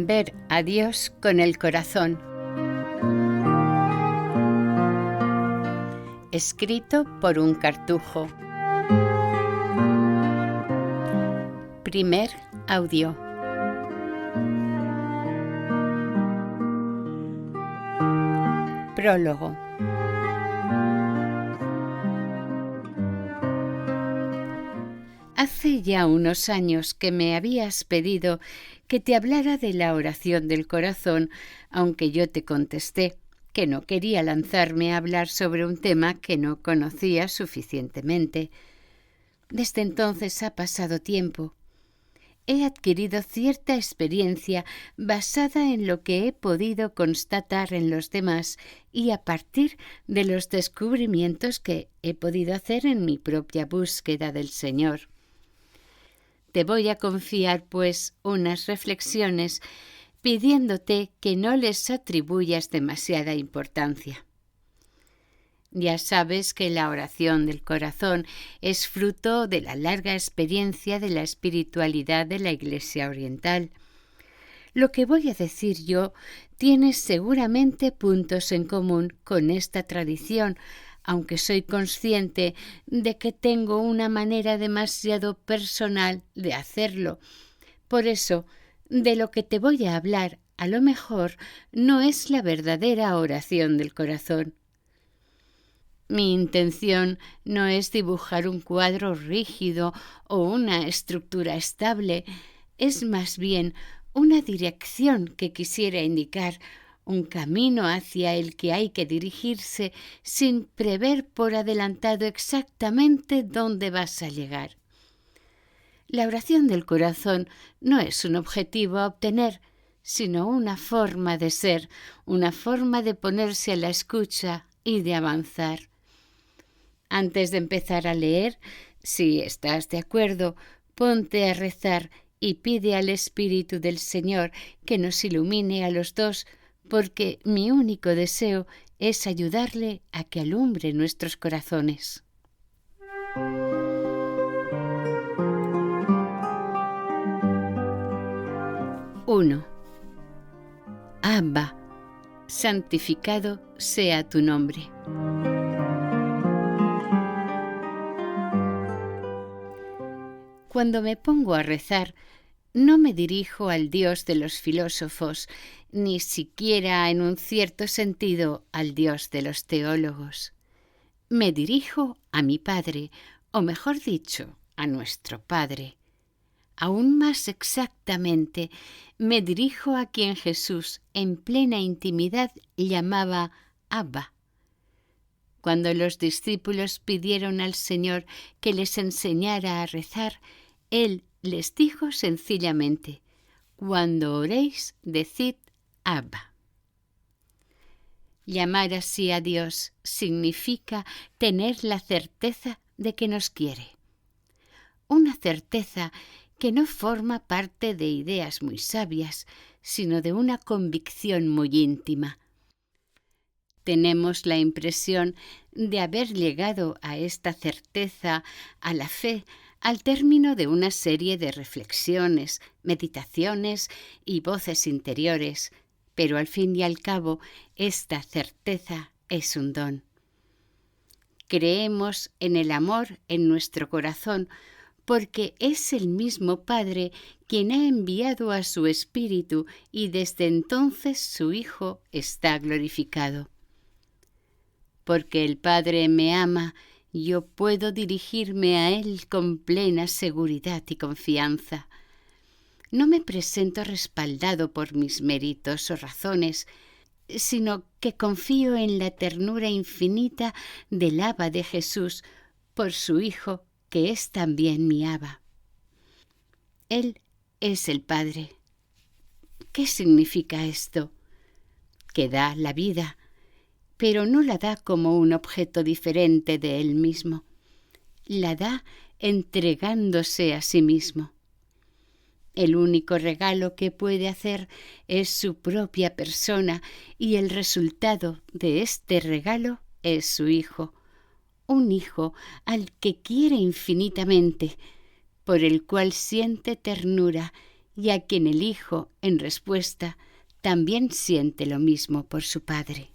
Ver a Dios con el corazón. Escrito por un cartujo. Primer audio. Prólogo. Hace ya unos años que me habías pedido que te hablara de la oración del corazón, aunque yo te contesté que no quería lanzarme a hablar sobre un tema que no conocía suficientemente. Desde entonces ha pasado tiempo. He adquirido cierta experiencia basada en lo que he podido constatar en los demás y a partir de los descubrimientos que he podido hacer en mi propia búsqueda del Señor. Te voy a confiar, pues, unas reflexiones pidiéndote que no les atribuyas demasiada importancia. Ya sabes que la oración del corazón es fruto de la larga experiencia de la espiritualidad de la Iglesia Oriental. Lo que voy a decir yo tiene seguramente puntos en común con esta tradición, aunque soy consciente de que tengo una manera demasiado personal de hacerlo. Por eso, de lo que te voy a hablar, a lo mejor, no es la verdadera oración del corazón. Mi intención no es dibujar un cuadro rígido o una estructura estable, es más bien una dirección que quisiera indicar, un camino hacia el que hay que dirigirse sin prever por adelantado exactamente dónde vas a llegar. La oración del corazón no es un objetivo a obtener, sino una forma de ser, una forma de ponerse a la escucha y de avanzar. Antes de empezar a leer, si estás de acuerdo, ponte a rezar y pide al Espíritu del Señor que nos ilumine a los dos, porque mi único deseo es ayudarle a que alumbre nuestros corazones. Uno. Abba, santificado sea tu nombre. Cuando me pongo a rezar, no me dirijo al Dios de los filósofos, ni siquiera en un cierto sentido al Dios de los teólogos. Me dirijo a mi Padre, o mejor dicho, a nuestro Padre. Aún más exactamente, me dirijo a quien Jesús, en plena intimidad, llamaba Abba. Cuando los discípulos pidieron al Señor que les enseñara a rezar, Él les dijo sencillamente: cuando oréis, decid Abba. Llamar así a Dios significa tener la certeza de que nos quiere. Una certeza que no forma parte de ideas muy sabias, sino de una convicción muy íntima. Tenemos la impresión de haber llegado a esta certeza, a la fe, al término de una serie de reflexiones, meditaciones y voces interiores, pero al fin y al cabo esta certeza es un don. Creemos en el amor en nuestro corazón porque es el mismo Padre quien ha enviado a su Espíritu y desde entonces su Hijo está glorificado. Porque el Padre me ama, yo puedo dirigirme a Él con plena seguridad y confianza. No me presento respaldado por mis méritos o razones, sino que confío en la ternura infinita del Abba de Jesús por su Hijo, que es también mi Abba. Él es el Padre. ¿Qué significa esto? Que da la vida, pero no la da como un objeto diferente de Él mismo. La da entregándose a sí mismo. El único regalo que puede hacer es su propia persona y el resultado de este regalo es su Hijo, un Hijo al que quiere infinitamente, por el cual siente ternura y a quien el Hijo, en respuesta, también siente lo mismo por su Padre.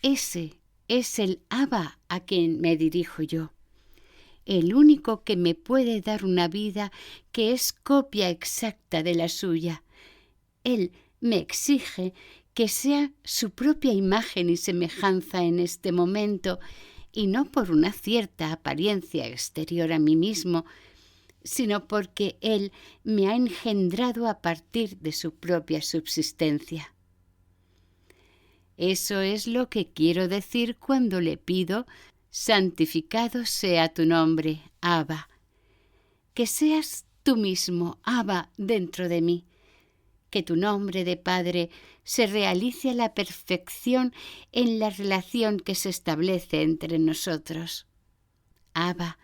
Ese es el Abba a quien me dirijo yo, el único que me puede dar una vida que es copia exacta de la suya. Él me exige que sea su propia imagen y semejanza en este momento, y no por una cierta apariencia exterior a mí mismo, sino porque Él me ha engendrado a partir de su propia subsistencia. Eso es lo que quiero decir cuando le pido: santificado sea tu nombre, Abba. Que seas tú mismo, Abba, dentro de mí. Que tu nombre de Padre se realice a la perfección en la relación que se establece entre nosotros. Abba,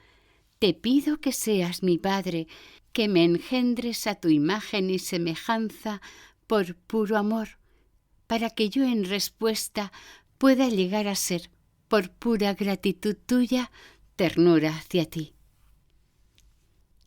te pido que seas mi Padre, que me engendres a tu imagen y semejanza por puro amor, para que yo en respuesta pueda llegar a ser, por pura gratitud tuya, ternura hacia ti.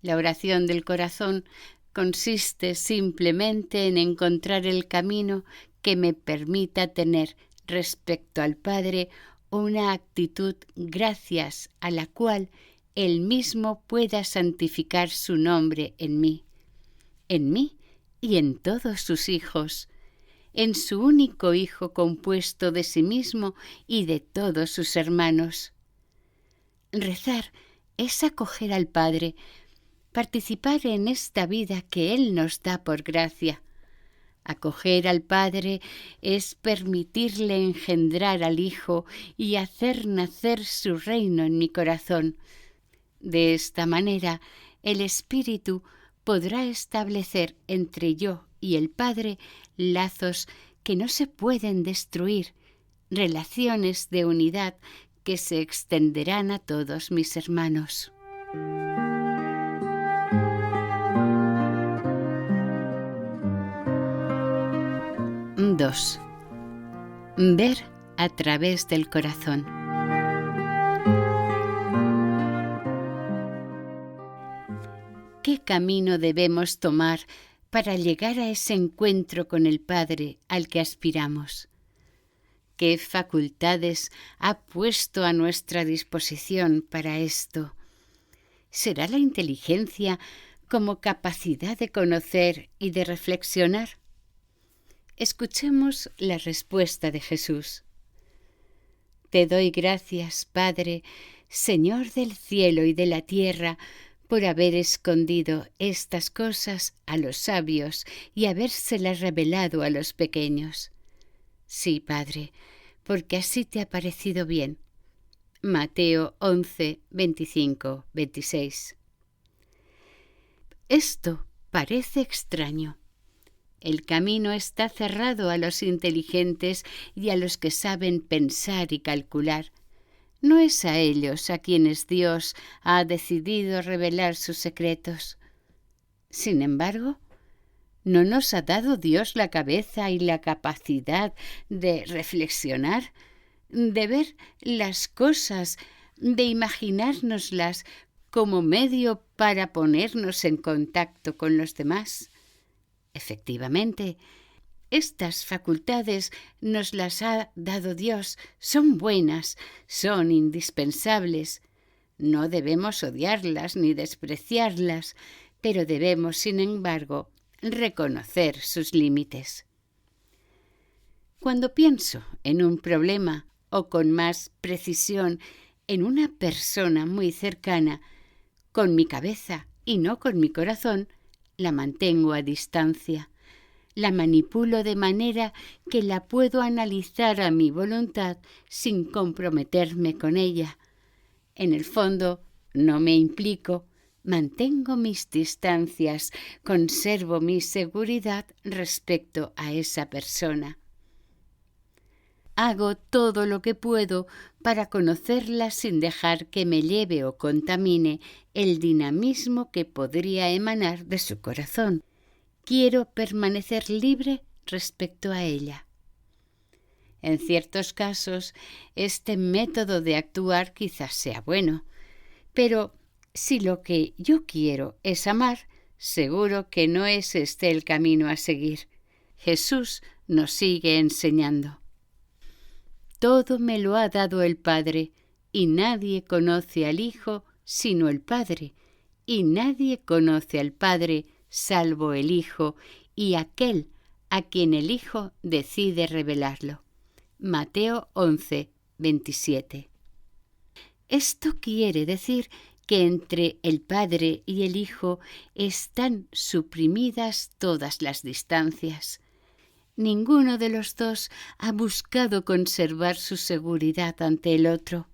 La oración del corazón consiste simplemente en encontrar el camino que me permita tener respecto al Padre una actitud gracias a la cual Él mismo pueda santificar su nombre en mí y en todos sus hijos, en su único Hijo compuesto de sí mismo y de todos sus hermanos. Rezar es acoger al Padre, participar en esta vida que Él nos da por gracia. Acoger al Padre es permitirle engendrar al Hijo y hacer nacer su reino en mi corazón. De esta manera, el Espíritu podrá establecer entre yo y el Padre lazos que no se pueden destruir, relaciones de unidad que se extenderán a todos mis hermanos. Dos. Ver a través del corazón. ¿Qué camino debemos tomar para llegar a ese encuentro con el Padre al que aspiramos? ¿Qué facultades ha puesto a nuestra disposición para esto? ¿Será la inteligencia como capacidad de conocer y de reflexionar? Escuchemos la respuesta de Jesús. Te doy gracias, Padre, Señor del cielo y de la tierra, por haber escondido estas cosas a los sabios y habérselas revelado a los pequeños. Sí, Padre, porque así te ha parecido bien. Mateo 11, 25, 26. Esto parece extraño. El camino está cerrado a los inteligentes y a los que saben pensar y calcular. No es a ellos a quienes Dios ha decidido revelar sus secretos. Sin embargo, ¿no nos ha dado Dios la cabeza y la capacidad de reflexionar, de ver las cosas, de imaginárnoslas como medio para ponernos en contacto con los demás? Efectivamente, estas facultades nos las ha dado Dios, son buenas, son indispensables. No debemos odiarlas ni despreciarlas, pero debemos, sin embargo, reconocer sus límites. Cuando pienso en un problema o con más precisión en una persona muy cercana, con mi cabeza y no con mi corazón, la mantengo a distancia. La manipulo de manera que la puedo analizar a mi voluntad sin comprometerme con ella. En el fondo, no me implico, mantengo mis distancias, conservo mi seguridad respecto a esa persona. Hago todo lo que puedo para conocerla sin dejar que me lleve o contamine el dinamismo que podría emanar de su corazón. Quiero permanecer libre respecto a ella. En ciertos casos, este método de actuar quizás sea bueno, pero si lo que yo quiero es amar, Seguro que no es este el camino a seguir. Jesús nos sigue enseñando. Todo me lo ha dado el Padre, y nadie conoce al Hijo sino el Padre, y nadie conoce al Padre salvo el Hijo y aquel a quien el Hijo decide revelarlo. Mateo 11, 27. Esto quiere decir que entre el Padre y el Hijo están suprimidas todas las distancias. Ninguno de los dos ha buscado conservar su seguridad ante el otro.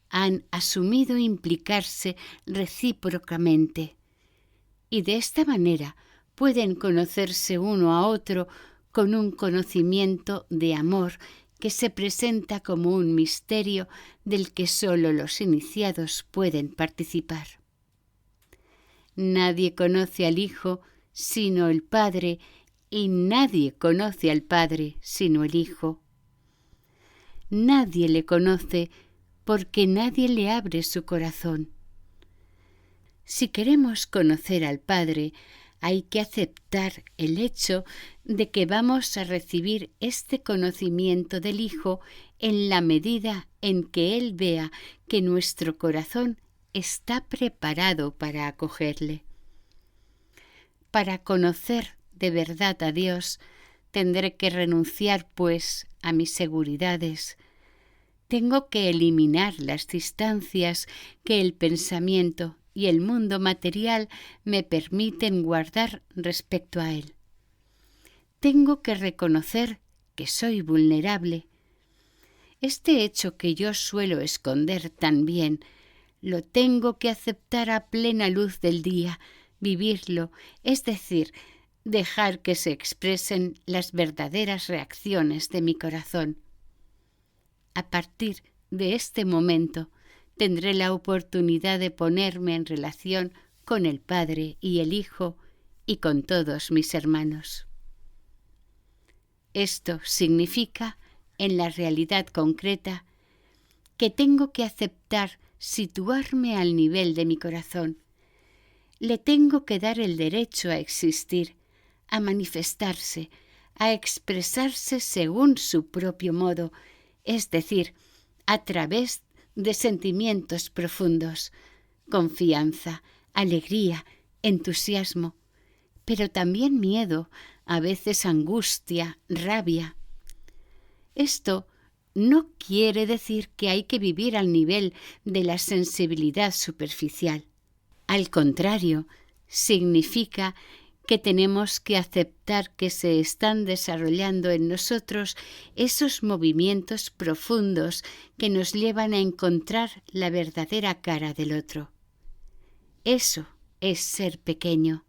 Han asumido implicarse recíprocamente y de esta manera pueden conocerse uno a otro con un conocimiento de amor que se presenta como un misterio del que solo los iniciados pueden participar. Nadie conoce al Hijo sino el Padre, y nadie conoce al Padre sino el Hijo. Nadie le conoce porque nadie le abre su corazón. Si queremos conocer al Padre, hay que aceptar el hecho de que vamos a recibir este conocimiento del Hijo en la medida en que Él vea que nuestro corazón está preparado para acogerle. Para conocer de verdad a Dios, tendré que renunciar, pues, a mis seguridades. Tengo que eliminar las distancias que el pensamiento y el mundo material me permiten guardar respecto a Él. Tengo que reconocer que soy vulnerable. Este hecho que yo suelo esconder tan bien, lo tengo que aceptar a plena luz del día, vivirlo, es decir, dejar que se expresen las verdaderas reacciones de mi corazón. A partir de este momento tendré la oportunidad de ponerme en relación con el Padre y el Hijo y con todos mis hermanos. Esto significa, en la realidad concreta, que tengo que aceptar situarme al nivel de mi corazón. Le tengo que dar el derecho a existir, a manifestarse, a expresarse según su propio modo, es decir, a través de sentimientos profundos, confianza, alegría, entusiasmo, pero también miedo, a veces angustia, rabia. Esto no quiere decir que hay que vivir al nivel de la sensibilidad superficial. Al contrario, significa que tenemos que aceptar que se están desarrollando en nosotros esos movimientos profundos que nos llevan a encontrar la verdadera cara del otro. Eso es ser pequeño,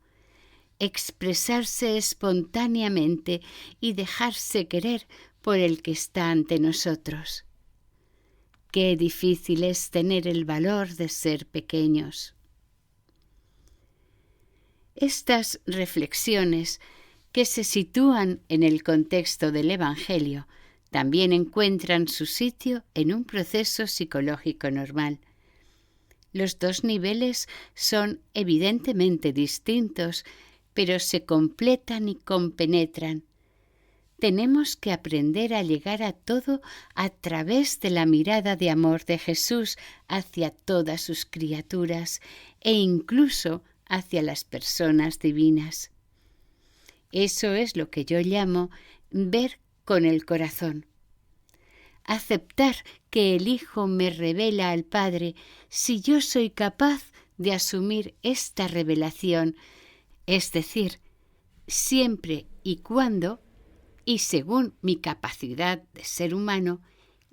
expresarse espontáneamente y dejarse querer por el que está ante nosotros. Qué difícil es tener el valor de ser pequeños. Estas reflexiones, que se sitúan en el contexto del Evangelio, también encuentran su sitio en un proceso psicológico normal. Los dos niveles son evidentemente distintos, pero se completan y compenetran. Tenemos que aprender a llegar a todo a través de la mirada de amor de Jesús hacia todas sus criaturas e incluso hacia las personas divinas. Eso es lo que yo llamo ver con el corazón. Aceptar que el Hijo me revela al Padre si yo soy capaz de asumir esta revelación, es decir, siempre y cuando, y según mi capacidad de ser humano,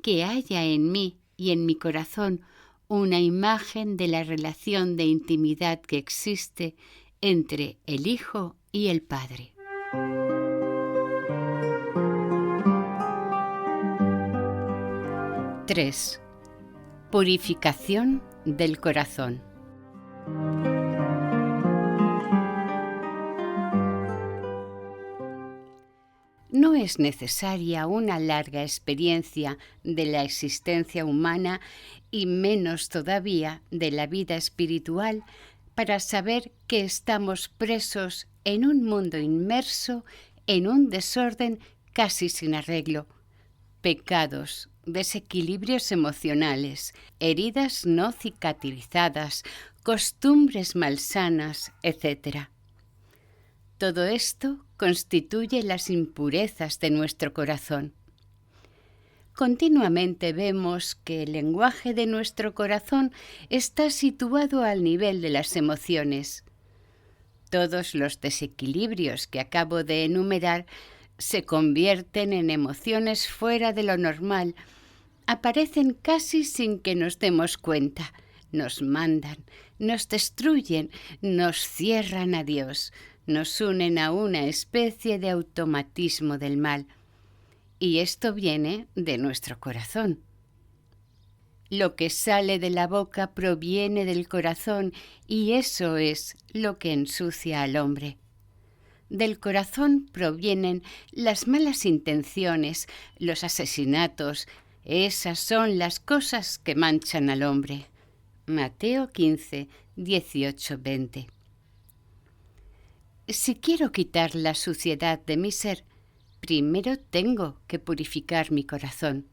que haya en mí y en mi corazón una imagen de la relación de intimidad que existe entre el Hijo y el Padre. ¡3! Purificación del corazón. No es necesaria una larga experiencia de la existencia humana y menos todavía de la vida espiritual para saber que estamos presos en un mundo inmerso en un desorden casi sin arreglo. Pecados, desequilibrios emocionales, heridas no cicatrizadas, costumbres malsanas, etc. Todo esto constituye las impurezas de nuestro corazón. Continuamente vemos que el lenguaje de nuestro corazón está situado al nivel de las emociones. Todos los desequilibrios que acabo de enumerar se convierten en emociones fuera de lo normal, aparecen casi sin que nos demos cuenta, nos mandan, nos destruyen, nos cierran a Dios, nos unen a una especie de automatismo del mal. Y esto viene de nuestro corazón. Lo que sale de la boca proviene del corazón y eso es lo que ensucia al hombre. Del corazón provienen las malas intenciones, los asesinatos. Esas son las cosas que manchan al hombre. Mateo 15, 18, 20. Si quiero quitar la suciedad de mi ser, primero tengo que purificar mi corazón.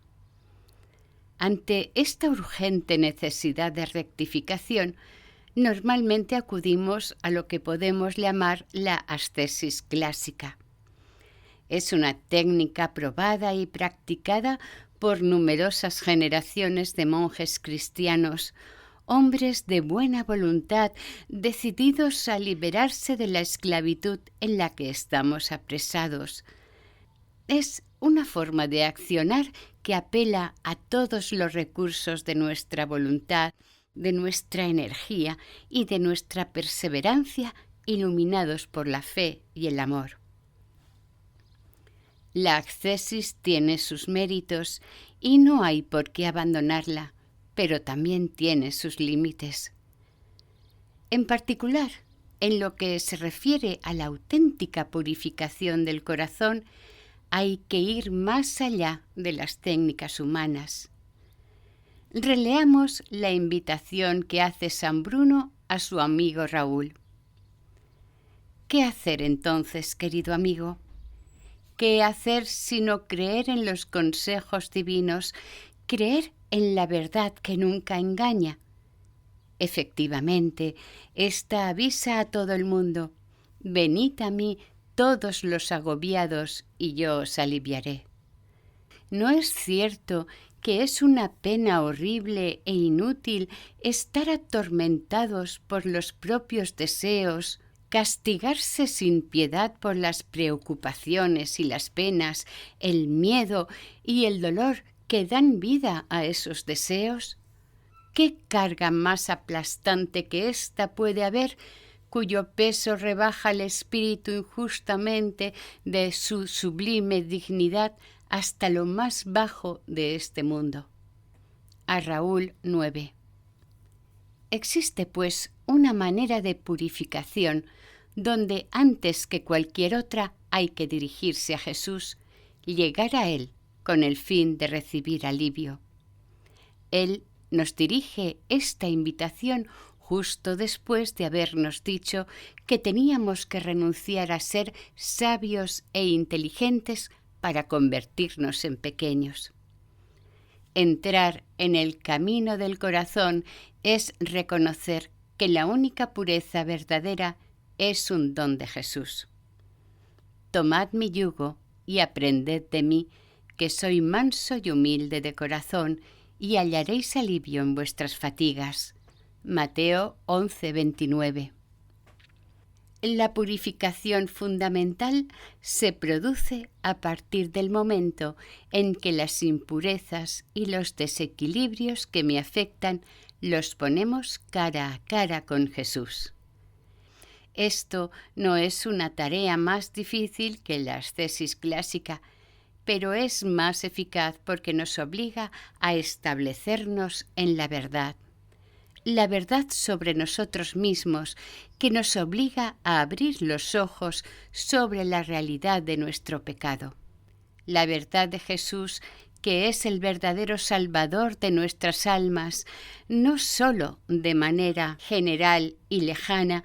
Ante esta urgente necesidad de rectificación, normalmente acudimos a lo que podemos llamar la ascesis clásica. Es una técnica probada y practicada por numerosas generaciones de monjes cristianos, hombres de buena voluntad, decididos a liberarse de la esclavitud en la que estamos apresados. Es una forma de accionar que apela a todos los recursos de nuestra voluntad, de nuestra energía y de nuestra perseverancia, iluminados por la fe y el amor. La ascesis tiene sus méritos y no hay por qué abandonarla, pero también tiene sus límites. En particular, en lo que se refiere a la auténtica purificación del corazón, hay que ir más allá de las técnicas humanas. Releamos la invitación que hace San Bruno a su amigo Raúl. ¿Qué hacer entonces, querido amigo? ¿Qué hacer sino creer en los consejos divinos, creer en la verdad que nunca engaña? Efectivamente, esta avisa a todo el mundo: venid a mí todos los agobiados y yo os aliviaré. ¿No es cierto que es una pena horrible e inútil estar atormentados por los propios deseos, castigarse sin piedad por las preocupaciones y las penas, el miedo y el dolor que dan vida a esos deseos? ¿Qué carga más aplastante que esta puede haber, cuyo peso rebaja el espíritu injustamente de su sublime dignidad hasta lo más bajo de este mundo? A Raúl 9. Existe, pues, una manera de purificación donde antes que cualquier otra hay que dirigirse a Jesús, llegar a Él con el fin de recibir alivio. Él nos dirige esta invitación justo después de habernos dicho que teníamos que renunciar a ser sabios e inteligentes para convertirnos en pequeños. Entrar en el camino del corazón es reconocer que la única pureza verdadera es un don de Jesús. Tomad mi yugo y aprended de mí, que soy manso y humilde de corazón, y hallaréis alivio en vuestras fatigas. Mateo 11:29. La purificación fundamental se produce a partir del momento en que las impurezas y los desequilibrios que me afectan los ponemos cara a cara con Jesús. Esto no es una tarea más difícil que la ascesis clásica, pero es más eficaz porque nos obliga a establecernos en la verdad sobre nosotros mismos, que nos obliga a abrir los ojos sobre la realidad de nuestro pecado. La verdad de Jesús que es el verdadero Salvador de nuestras almas, no sólo de manera general y lejana,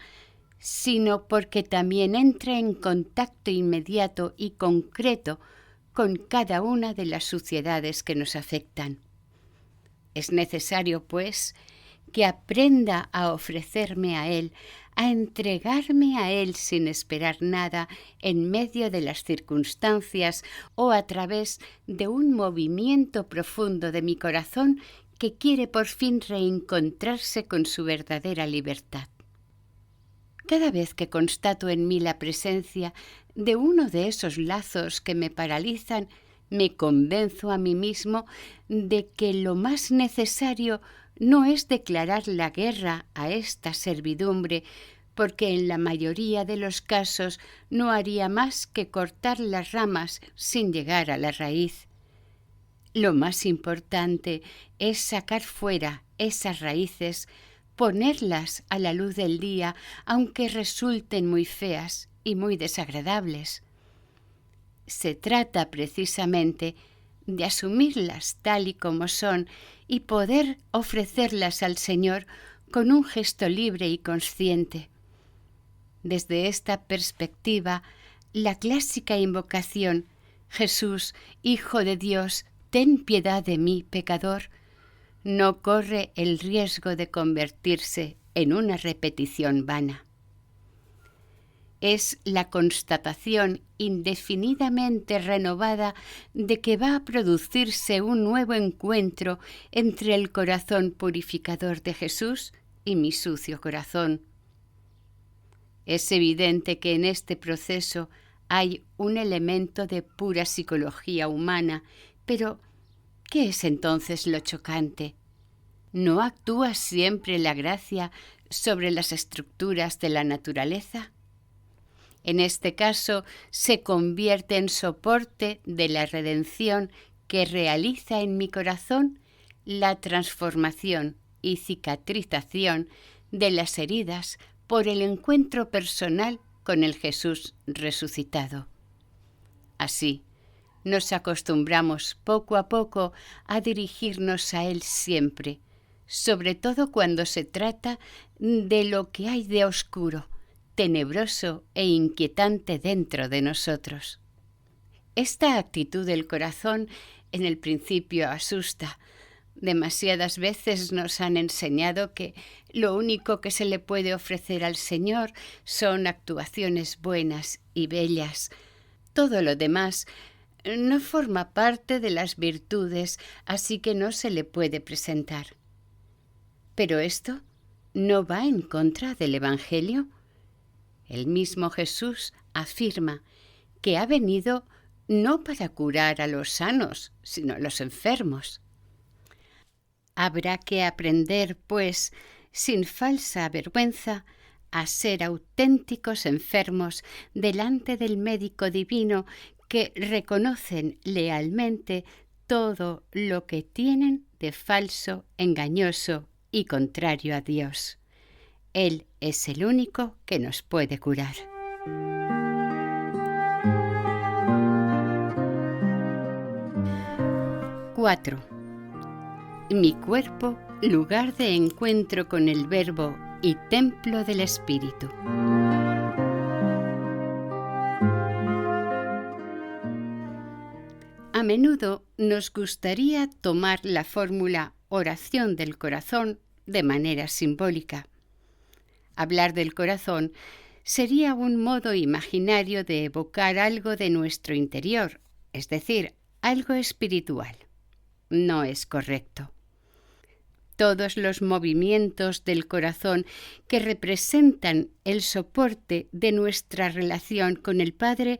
sino porque también entra en contacto inmediato y concreto con cada una de las suciedades que nos afectan. Es necesario, pues, que aprenda a ofrecerme a Él, a entregarme a Él sin esperar nada en medio de las circunstancias o a través de un movimiento profundo de mi corazón que quiere por fin reencontrarse con su verdadera libertad. Cada vez que constato en mí la presencia de uno de esos lazos que me paralizan, me convenzo a mí mismo de que lo más necesario no es declarar la guerra a esta servidumbre, porque en la mayoría de los casos no haría más que cortar las ramas sin llegar a la raíz. Lo más importante es sacar fuera esas raíces, ponerlas a la luz del día, aunque resulten muy feas y muy desagradables. Se trata precisamente de asumirlas tal y como son y poder ofrecerlas al Señor con un gesto libre y consciente. Desde esta perspectiva, la clásica invocación «Jesús, Hijo de Dios, ten piedad de mí, pecador», no corre el riesgo de convertirse en una repetición vana. Es la constatación indefinidamente renovada de que va a producirse un nuevo encuentro entre el corazón purificador de Jesús y mi sucio corazón. Es evidente que en este proceso hay un elemento de pura psicología humana, pero ¿qué es entonces lo chocante? ¿No actúa siempre la gracia sobre las estructuras de la naturaleza? En este caso, se convierte en soporte de la redención que realiza en mi corazón la transformación y cicatrización de las heridas por el encuentro personal con el Jesús resucitado. Así, nos acostumbramos poco a poco a dirigirnos a Él siempre, sobre todo cuando se trata de lo que hay de oscuro, tenebroso e inquietante dentro de nosotros. Esta actitud del corazón en el principio asusta. Demasiadas veces nos han enseñado que lo único que se le puede ofrecer al Señor son actuaciones buenas y bellas. Todo lo demás no forma parte de las virtudes, así que no se le puede presentar. Pero esto no va en contra del Evangelio. El mismo Jesús afirma que ha venido no para curar a los sanos, sino a los enfermos. Habrá que aprender, pues, sin falsa vergüenza, a ser auténticos enfermos delante del médico divino que reconocen lealmente todo lo que tienen de falso, engañoso y contrario a Dios. Él es el único que nos puede curar. ¡4! Mi cuerpo, lugar de encuentro con el Verbo y templo del Espíritu. A menudo nos gustaría tomar la fórmula oración del corazón de manera simbólica. Hablar del corazón sería un modo imaginario de evocar algo de nuestro interior, es decir, algo espiritual. No es correcto. Todos los movimientos del corazón que representan el soporte de nuestra relación con el Padre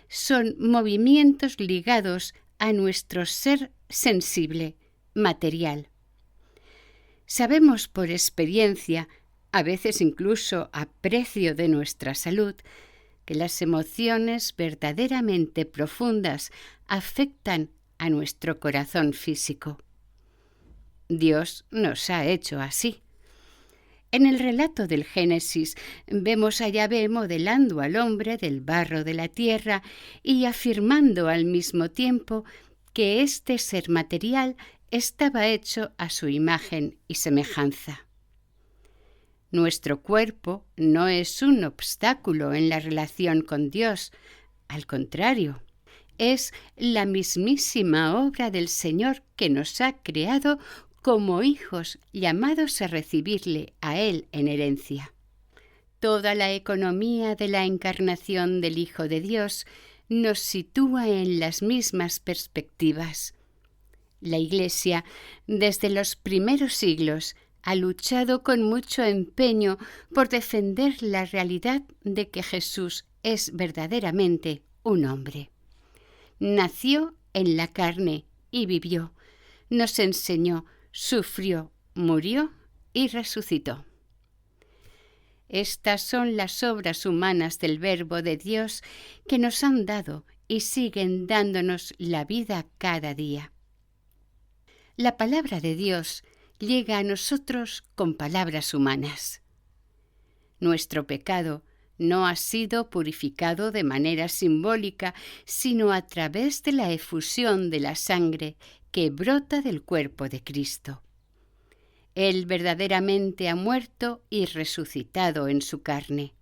son movimientos ligados a nuestro ser sensible, material. Sabemos por experiencia, a veces incluso a precio de nuestra salud, que las emociones verdaderamente profundas afectan a nuestro corazón físico. Dios nos ha hecho así. En el relato del Génesis vemos a Yahvé modelando al hombre del barro de la tierra y afirmando al mismo tiempo que este ser material estaba hecho a su imagen y semejanza. Nuestro cuerpo no es un obstáculo en la relación con Dios, al contrario, es la mismísima obra del Señor que nos ha creado como hijos llamados a recibirle a Él en herencia. Toda la economía de la encarnación del Hijo de Dios nos sitúa en las mismas perspectivas. La Iglesia, desde los primeros siglos, ha luchado con mucho empeño por defender la realidad de que Jesús es verdaderamente un hombre. Nació en la carne y vivió, nos enseñó, sufrió, murió y resucitó. Estas son las obras humanas del Verbo de Dios que nos han dado y siguen dándonos la vida cada día. La palabra de Dios llega a nosotros con palabras humanas. Nuestro pecado no ha sido purificado de manera simbólica, sino a través de la efusión de la sangre que brota del cuerpo de Cristo. Él verdaderamente ha muerto y resucitado en su carne.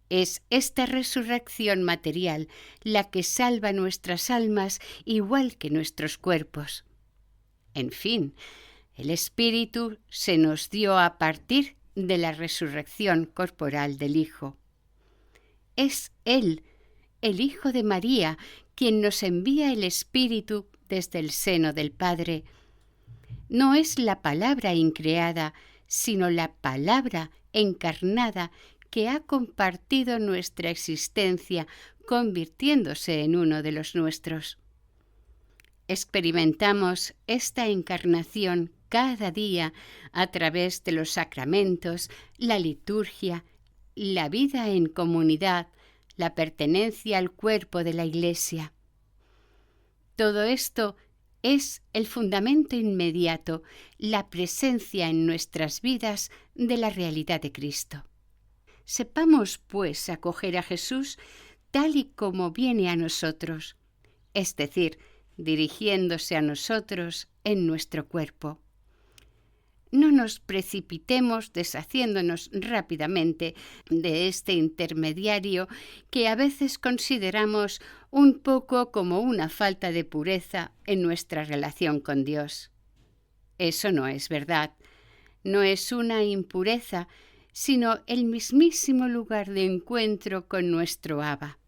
Es esta resurrección material la que salva nuestras almas igual que nuestros cuerpos. En fin, el Espíritu se nos dio a partir de la resurrección corporal del Hijo. Es Él, el Hijo de María, quien nos envía el Espíritu desde el seno del Padre. No es la palabra increada, sino la palabra encarnada que ha compartido nuestra existencia, convirtiéndose en uno de los nuestros. Experimentamos esta encarnación cada día a través de los sacramentos, la liturgia, la vida en comunidad, la pertenencia al cuerpo de la Iglesia. Todo esto es el fundamento inmediato, la presencia en nuestras vidas de la realidad de Cristo. Sepamos, pues, acoger a Jesús tal y como viene a nosotros, es decir, dirigiéndose a nosotros en nuestro cuerpo. No nos precipitemos deshaciéndonos rápidamente de este intermediario que a veces consideramos un poco como una falta de pureza en nuestra relación con Dios. Eso no es verdad. No es una impureza, sino el mismísimo lugar de encuentro con nuestro Abba.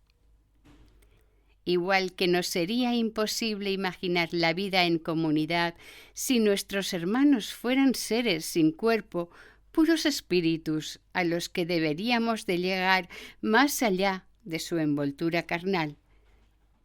Igual que nos sería imposible imaginar la vida en comunidad si nuestros hermanos fueran seres sin cuerpo, puros espíritus a los que deberíamos de llegar más allá de su envoltura carnal.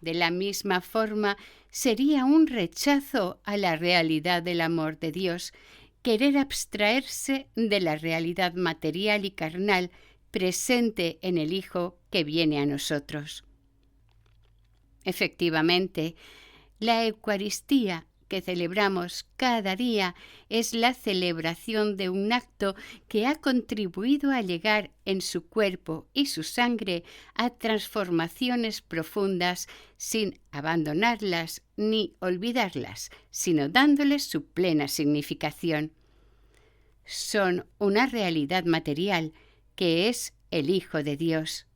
De la misma forma, sería un rechazo a la realidad del amor de Dios, querer abstraerse de la realidad material y carnal presente en el Hijo que viene a nosotros. Efectivamente, la Eucaristía que celebramos cada día es la celebración de un acto que ha contribuido a llegar en su cuerpo y su sangre a transformaciones profundas sin abandonarlas ni olvidarlas, sino dándoles su plena significación. Son una realidad material que es el Hijo de Dios.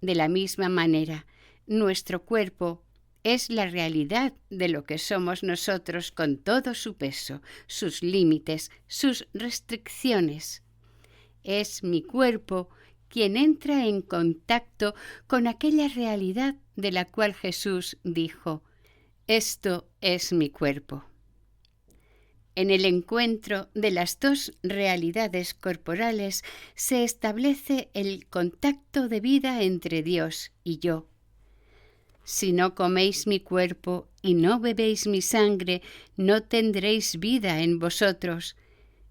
De la misma manera, nuestro cuerpo es la realidad de lo que somos nosotros con todo su peso, sus límites, sus restricciones. Es mi cuerpo quien entra en contacto con aquella realidad de la cual Jesús dijo: «Esto es mi cuerpo». En el encuentro de las dos realidades corporales se establece el contacto de vida entre Dios y yo. Si no coméis mi cuerpo y no bebéis mi sangre, no tendréis vida en vosotros.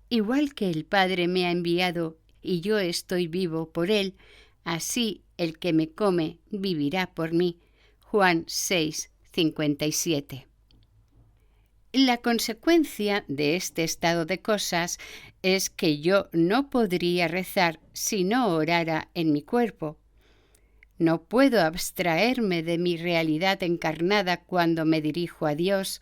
Igual que el Padre me ha enviado y yo estoy vivo por él, así el que me come vivirá por mí. Juan 6:57. La consecuencia de este estado de cosas es que yo no podría rezar si no orara en mi cuerpo. No puedo abstraerme de mi realidad encarnada cuando me dirijo a Dios.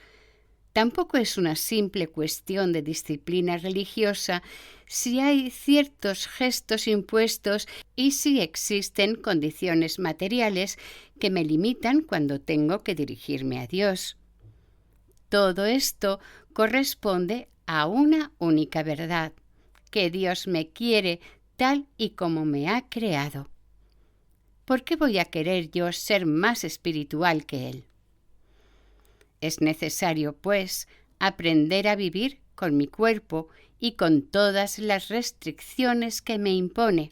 Tampoco es una simple cuestión de disciplina religiosa si hay ciertos gestos impuestos y si existen condiciones materiales que me limitan cuando tengo que dirigirme a Dios. Todo esto corresponde a una única verdad, que Dios me quiere tal y como me ha creado. ¿Por qué voy a querer yo ser más espiritual que Él? Es necesario, pues, aprender a vivir con mi cuerpo y con todas las restricciones que me impone.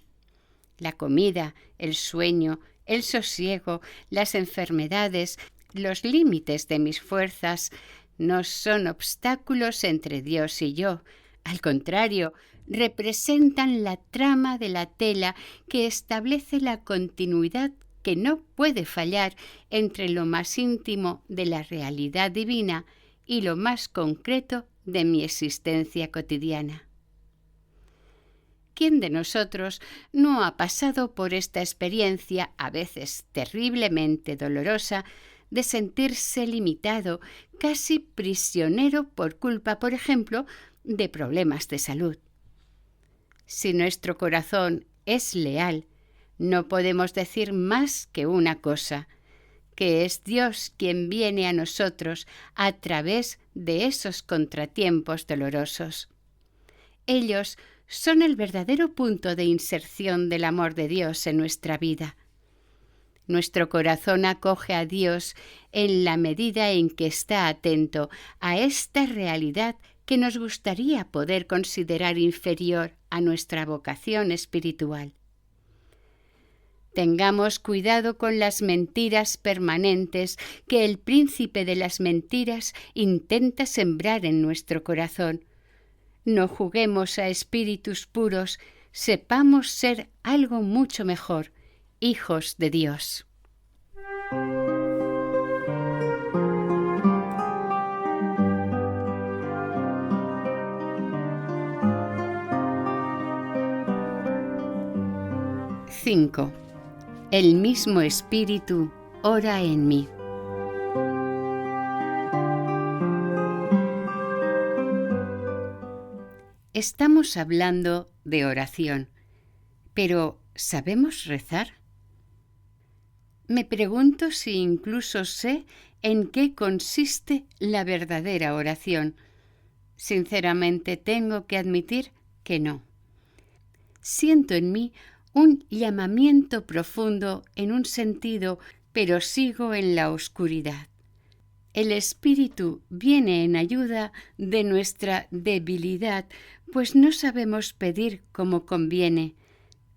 La comida, el sueño, el sosiego, las enfermedades, los límites de mis fuerzas no son obstáculos entre Dios y yo. Al contrario, representan la trama de la tela que establece la continuidad que no puede fallar entre lo más íntimo de la realidad divina y lo más concreto de mi existencia cotidiana. ¿Quién de nosotros no ha pasado por esta experiencia, a veces terriblemente dolorosa, de sentirse limitado, casi prisionero por culpa, por ejemplo, de problemas de salud? Si nuestro corazón es leal, no podemos decir más que una cosa, que es Dios quien viene a nosotros a través de esos contratiempos dolorosos. Ellos son el verdadero punto de inserción del amor de Dios en nuestra vida. Nuestro corazón acoge a Dios en la medida en que está atento a esta realidad que nos gustaría poder considerar inferior a nuestra vocación espiritual. Tengamos cuidado con las mentiras permanentes que el príncipe de las mentiras intenta sembrar en nuestro corazón. No juguemos a espíritus puros, sepamos ser algo mucho mejor, hijos de Dios. ―5. El mismo Espíritu ora en mí. Estamos hablando de oración, pero ¿sabemos rezar? Me pregunto si incluso sé en qué consiste la verdadera oración. Sinceramente tengo que admitir que no. Siento en mí un llamamiento profundo en un sentido, pero sigo en la oscuridad. El Espíritu viene en ayuda de nuestra debilidad, pues no sabemos pedir como conviene,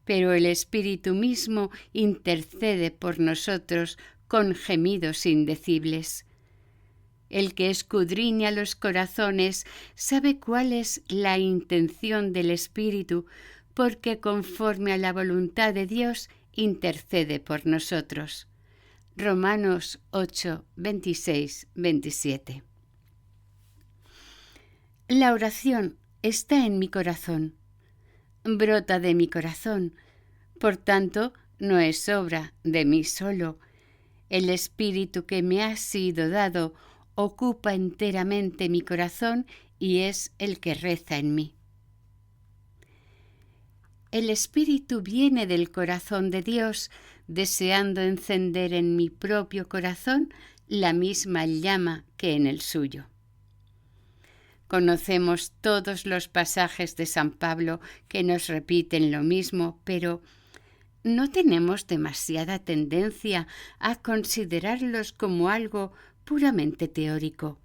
pero el Espíritu mismo intercede por nosotros con gemidos indecibles. El que escudriña los corazones sabe cuál es la intención del Espíritu, porque conforme a la voluntad de Dios intercede por nosotros. Romanos 8, 26, 27. La oración está en mi corazón, brota de mi corazón, por tanto no es obra de mí solo. El Espíritu que me ha sido dado ocupa enteramente mi corazón y es el que reza en mí. El Espíritu viene del corazón de Dios, deseando encender en mi propio corazón la misma llama que en el suyo. Conocemos todos los pasajes de San Pablo que nos repiten lo mismo, pero ¿no tenemos demasiada tendencia a considerarlos como algo puramente teórico?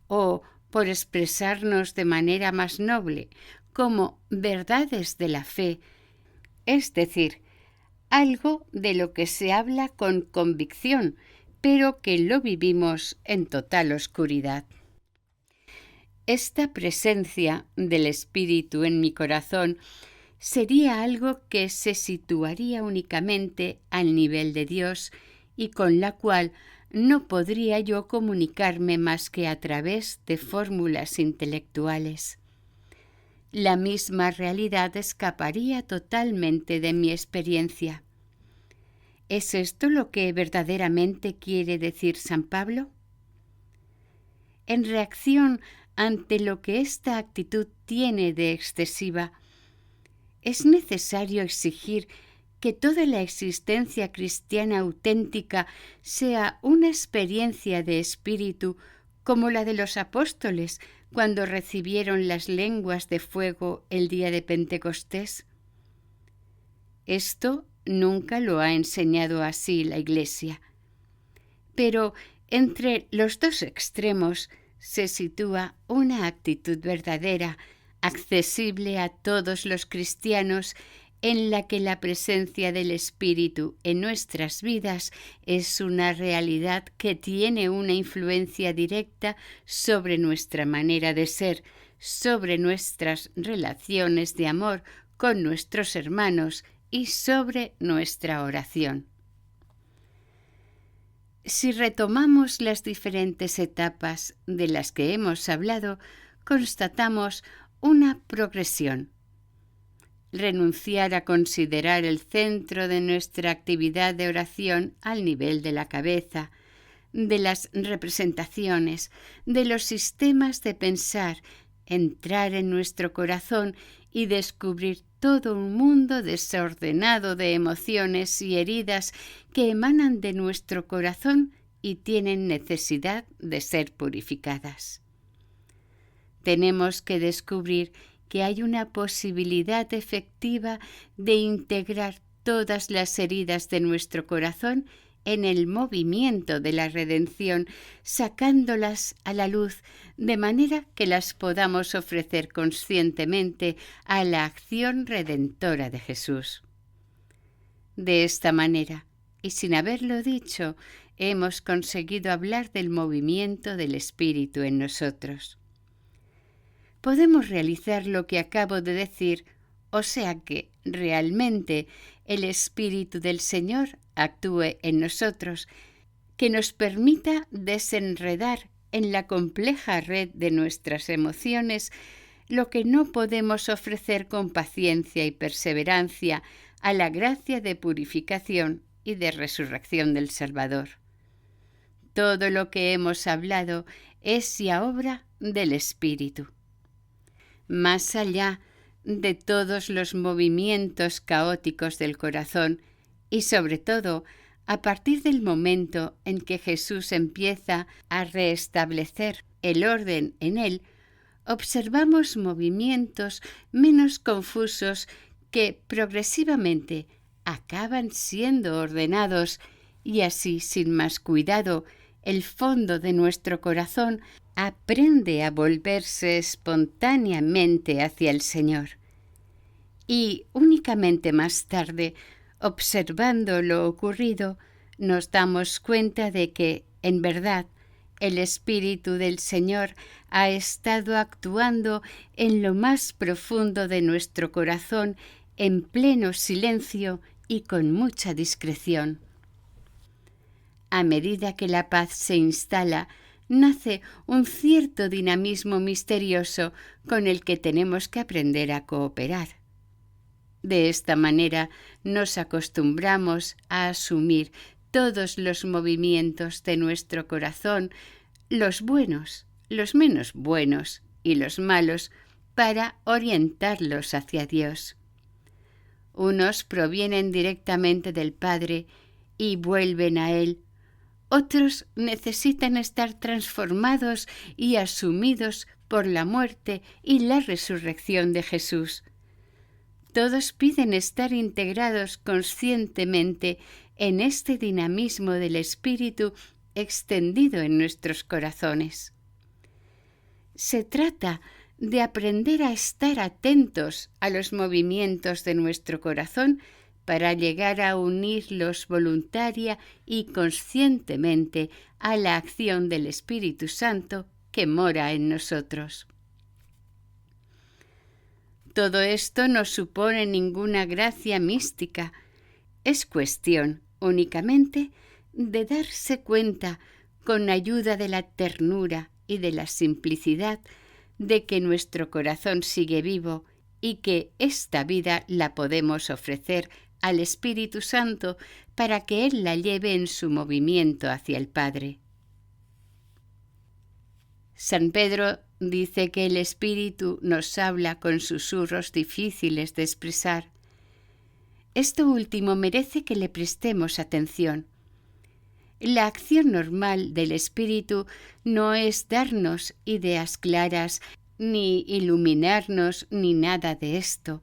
O, por expresarnos de manera más noble, como verdades de la fe, es decir, algo de lo que se habla con convicción, pero que lo vivimos en total oscuridad. Esta presencia del Espíritu en mi corazón sería algo que se situaría únicamente al nivel de Dios y con la cual no podría yo comunicarme más que a través de fórmulas intelectuales. La misma realidad escaparía totalmente de mi experiencia. ¿Es esto lo que verdaderamente quiere decir San Pablo? En reacción ante lo que esta actitud tiene de excesiva, es necesario exigir que toda la existencia cristiana auténtica sea una experiencia de espíritu como la de los apóstoles cuando recibieron las lenguas de fuego el día de Pentecostés. Esto nunca lo ha enseñado así la Iglesia. Pero entre los dos extremos se sitúa una actitud verdadera, accesible a todos los cristianos, en la que la presencia del Espíritu en nuestras vidas es una realidad que tiene una influencia directa sobre nuestra manera de ser, sobre nuestras relaciones de amor con nuestros hermanos y sobre nuestra oración. Si retomamos las diferentes etapas de las que hemos hablado, constatamos una progresión. Renunciar a considerar el centro de nuestra actividad de oración al nivel de la cabeza, de las representaciones, de los sistemas de pensar, entrar en nuestro corazón y descubrir todo un mundo desordenado de emociones y heridas que emanan de nuestro corazón y tienen necesidad de ser purificadas. Tenemos que descubrir que hay una posibilidad efectiva de integrar todas las heridas de nuestro corazón en el movimiento de la redención, sacándolas a la luz, de manera que las podamos ofrecer conscientemente a la acción redentora de Jesús. De esta manera, y sin haberlo dicho, hemos conseguido hablar del movimiento del Espíritu en nosotros. Podemos realizar lo que acabo de decir, o sea que realmente el Espíritu del Señor actúe en nosotros, que nos permita desenredar en la compleja red de nuestras emociones lo que no podemos ofrecer con paciencia y perseverancia a la gracia de purificación y de resurrección del Salvador. Todo lo que hemos hablado es ya obra del Espíritu. Más allá de todos los movimientos caóticos del corazón y sobre todo a partir del momento en que Jesús empieza a restablecer el orden en él, observamos movimientos menos confusos que progresivamente acaban siendo ordenados y así, sin más cuidado, el fondo de nuestro corazón aprende a volverse espontáneamente hacia el Señor. Y únicamente más tarde, observando lo ocurrido, nos damos cuenta de que, en verdad, el Espíritu del Señor ha estado actuando en lo más profundo de nuestro corazón en pleno silencio y con mucha discreción. A medida que la paz se instala, nace un cierto dinamismo misterioso con el que tenemos que aprender a cooperar. De esta manera nos acostumbramos a asumir todos los movimientos de nuestro corazón, los buenos, los menos buenos y los malos, para orientarlos hacia Dios. Unos provienen directamente del Padre y vuelven a Él. Otros necesitan estar transformados y asumidos por la muerte y la resurrección de Jesús. Todos piden estar integrados conscientemente en este dinamismo del Espíritu extendido en nuestros corazones. Se trata de aprender a estar atentos a los movimientos de nuestro corazón para llegar a unirlos voluntaria y conscientemente a la acción del Espíritu Santo que mora en nosotros. Todo esto no supone ninguna gracia mística, es cuestión únicamente de darse cuenta, con ayuda de la ternura y de la simplicidad, de que nuestro corazón sigue vivo y que esta vida la podemos ofrecer al Espíritu Santo para que Él la lleve en su movimiento hacia el Padre. San Pedro dice que el Espíritu nos habla con susurros difíciles de expresar. Esto último merece que le prestemos atención. La acción normal del Espíritu no es darnos ideas claras, ni iluminarnos, ni nada de esto.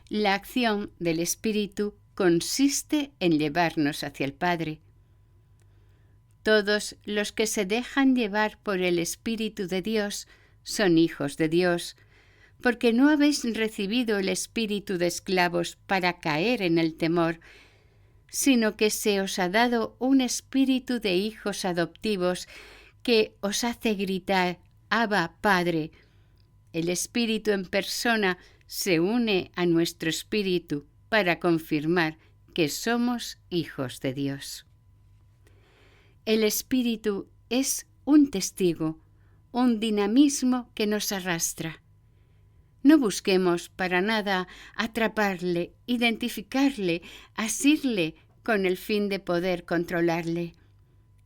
La acción del Espíritu consiste en llevarnos hacia el Padre. Todos los que se dejan llevar por el Espíritu de Dios son hijos de Dios, porque no habéis recibido el espíritu de esclavos para caer en el temor, sino que se os ha dado un espíritu de hijos adoptivos que os hace gritar: Abba, Padre. El Espíritu en persona se une a nuestro espíritu para confirmar que somos hijos de Dios. El Espíritu es un testigo, un dinamismo que nos arrastra. No busquemos para nada atraparle, identificarle, asirle con el fin de poder controlarle.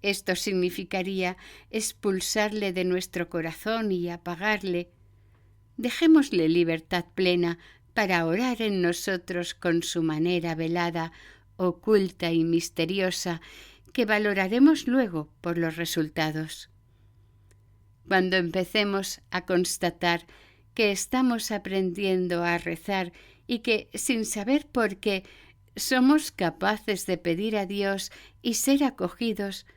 Esto significaría expulsarle de nuestro corazón y apagarle. Dejémosle libertad plena para orar en nosotros con su manera velada, oculta y misteriosa, que valoraremos luego por los resultados. Cuando empecemos a constatar que estamos aprendiendo a rezar y que, sin saber por qué, somos capaces de pedir a Dios y ser acogidos,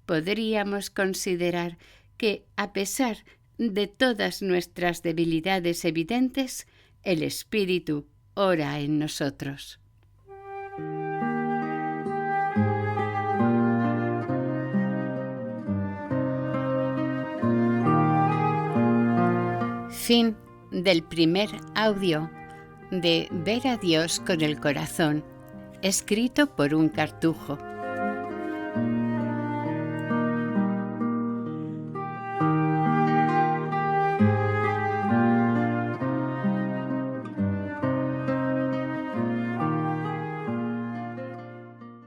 podríamos considerar que, a pesar de todas nuestras debilidades evidentes, el Espíritu ora en nosotros. Fin del primer audio de Ver a Dios con el corazón, escrito por un cartujo.